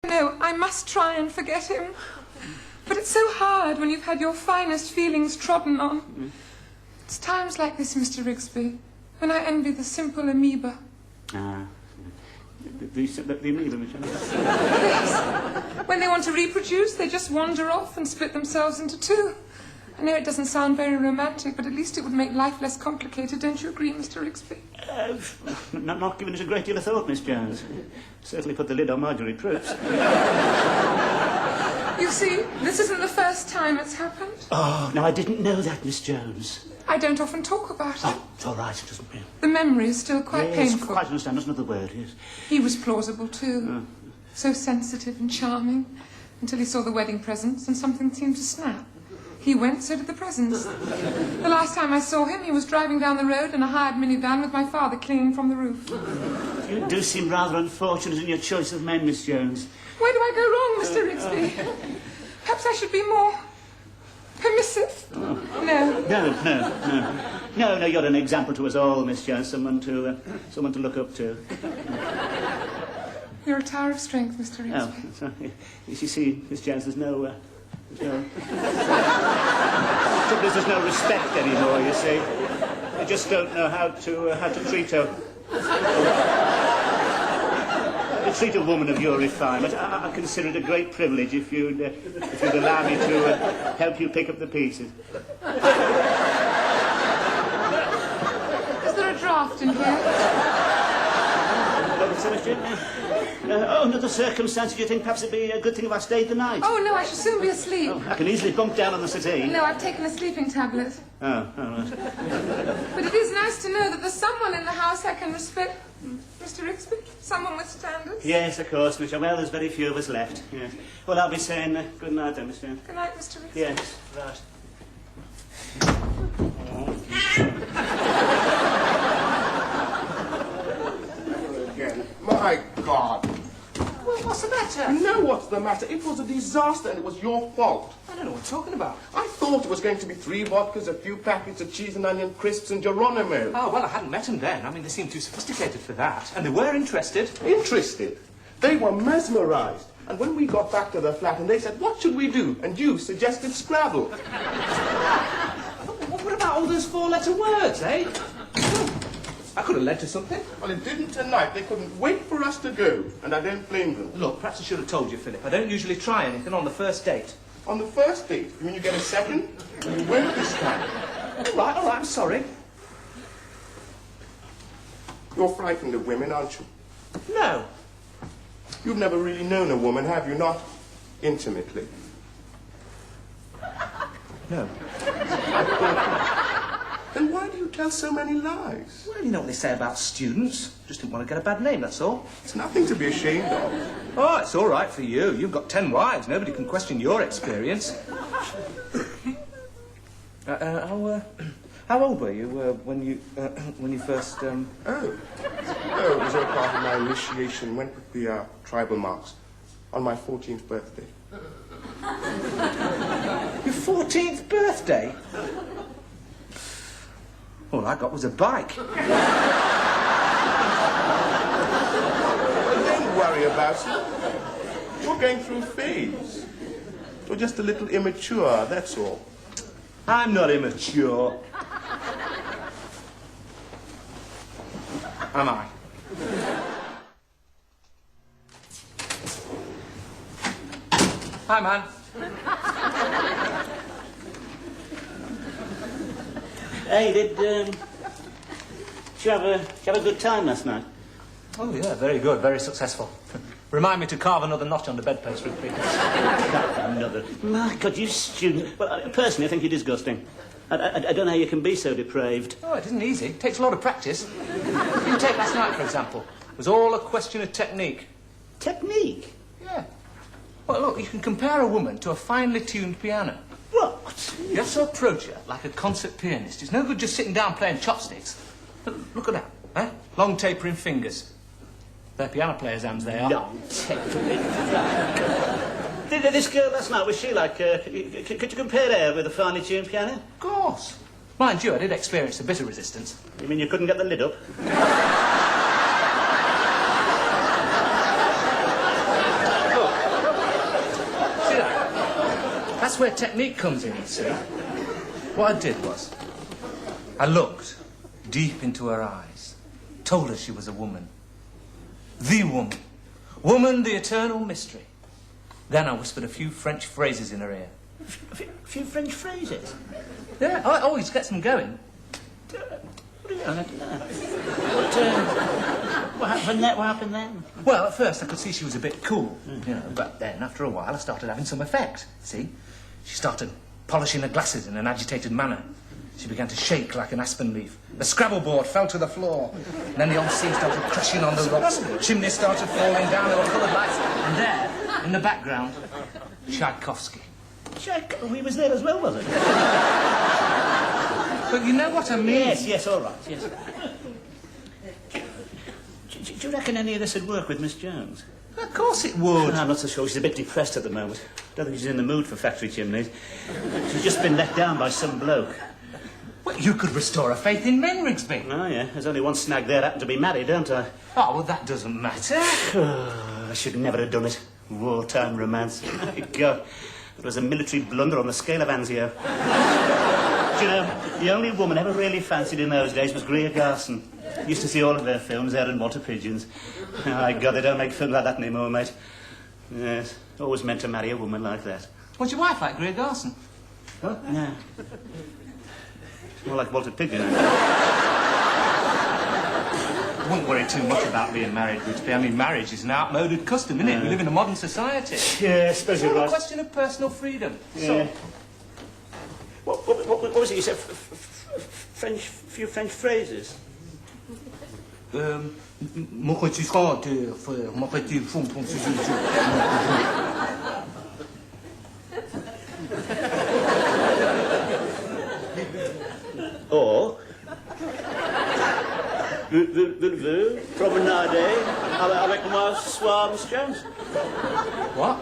No, I must try and forget him. But it's so hard when you've had your finest feelings trodden on. It's times like this, Mr. Rigsby, when I envy the simple amoeba. Ah, the amoeba, Michelle. Yes. When they want to reproduce, they just wander off and split themselves into two. I know it doesn't sound very romantic, but at least it would make life less complicated. Don't you agree, Mr. Rigsby? Not giving it a great deal of thought, Miss Jones. Certainly put the lid on Marjorie Proofs. You see, this isn't the first time it's happened. Oh, no, I didn't know that, Miss Jones. I don't often talk about it. Oh, it's all right, it doesn't mean. The memory is still quite painful. Quite understand, that's another word, yes. He was plausible too. So sensitive and charming, until he saw the wedding presents and something seemed to snap. He went, so did the presents. The last time I saw him, he was driving down the road in a hired minivan with my father clinging from the roof. You do seem rather unfortunate in your choice of men, Miss Jones. Where do I go wrong, Mr. Rigsby? Perhaps I should be more permissive. No, you're an example to us all, Miss Jones. Someone to look up to. You're a tower of strength, Mr. Rigsby. Oh, sorry. You see, Miss Jones, there's no trouble is there's no respect anymore, you see. You just don't know how to treat a woman of your refinement. I consider it a great privilege if you'd allow me to help you pick up the pieces. Is there a draft in here? Under the circumstances, do you think perhaps it'd be a good thing if I stayed the night? Oh, no, I shall soon be asleep. Oh, I can easily bunk down on the settee. No, I've taken a sleeping tablet. Oh, all right. But it is nice to know that there's someone in the house I can respect. Mr. Rigsby? Someone with standards? Yes, of course, Michelle. Well, there's very few of us left. Yes. Well, I'll be saying good night then, Miss Jones. Good night, Mr. Rigsby. Yes, right. My God. Well, what's the matter? You know what's the matter? It was a disaster and it was your fault. I don't know what you're talking about. I thought it was going to be 3 vodkas, a few packets of cheese and onion crisps and Geronimo. Oh, well, I hadn't met them then. I mean, they seemed too sophisticated for that. And they were interested. Interested? They were mesmerized. And when we got back to the flat and they said, what should we do? And you suggested Scrabble. What about all those 4-letter words, eh? I could have led to something. Well, it didn't tonight. They couldn't wait for us to go. And I don't blame them. Look, perhaps I should have told you, Philip. I don't usually try anything on the first date. On the first date? You mean you get a second? And you went this time. All right, I'm sorry. You're frightened of women, aren't you? No. You've never really known a woman, have you? Not intimately. No. Then why do you tell so many lies? Well, you know what they say about students. Just didn't want to get a bad name, that's all. It's nothing to be ashamed of. Oh, it's all right for you. You've got 10 wives. Nobody can question your experience. How old were you when you first? Oh, it was all part of my initiation. Went with the tribal marks on my 14th birthday. Your 14th birthday? All I got was a bike. Don't worry about it. You're going through a phase. You're just a little immature, that's all. I'm not immature. Am I? Hi, man. Hey, did you have a good time last night? Oh, yeah, very good, very successful. Remind me to carve another notch on the bedpost, repeat. Another. My God, you student. Well, personally, I think you're disgusting. I don't know how you can be so depraved. Oh, it isn't easy. It takes a lot of practice. You take last night, for example. It was all a question of technique. Technique? Yeah. Well, look, you can compare a woman to a finely tuned piano. What? You have to approach her like a concert pianist. It's no good just sitting down playing chopsticks. Look at that, eh? Long tapering fingers. They're piano players' hands, they are. Long tapering. This girl last night, was she like... could you compare her with a finely tuned piano? Of course. Mind you, I did experience a bit of resistance. You mean you couldn't get the lid up? Look, That's where technique comes in, you see. What I did was, I looked deep into her eyes, told her she was a woman. The woman. Woman, the eternal mystery. Then I whispered a few French phrases in her ear. A few French phrases? Yeah, I always gets them going. What happened then? Well, at first I could see she was a bit cool, you know, but then after a while I started having some effect, see? She started polishing her glasses in an agitated manner. She began to shake like an aspen leaf. The Scrabble board fell to the floor. And then the old sea started crashing on the rocks. Chimneys started falling down. There were coloured lights. And there, in the background, Tchaikovsky. He was there as well, was it? But you know what I mean? Yes, all right, yes. Do you reckon any of this would work with Miss Jones? Of course it would. I'm not so sure. She's a bit depressed at the moment. Don't think she's in the mood for factory chimneys. She's just been let down by some bloke. Well, you could restore her faith in men, Rigsby. Oh, yeah. There's only one snag there. Happened to be married, don't I? Oh, well, that doesn't matter. I should never have done it. Wartime romance. My God. It was a military blunder on the scale of Anzio. Do you know, the only woman ever really fancied in those days was Greer Garson. Used to see all of their films there in Water Pigeons. My God, they don't make films like that anymore, mate. Yes, always meant to marry a woman like that. What's your wife like, Greer Garson? Huh? No. It's more like Walter Pigeon. Wouldn't worry too much about being married, Rigsby. I mean, marriage is an outmoded custom, isn't it? We live in a modern society. Yeah, I suppose It's you're all a right. question of personal freedom. Yeah. What was it you said? Few French phrases? Mon petit frère, mon petit fond, Or, promenade avec moi ce soir, Miss Jones. What?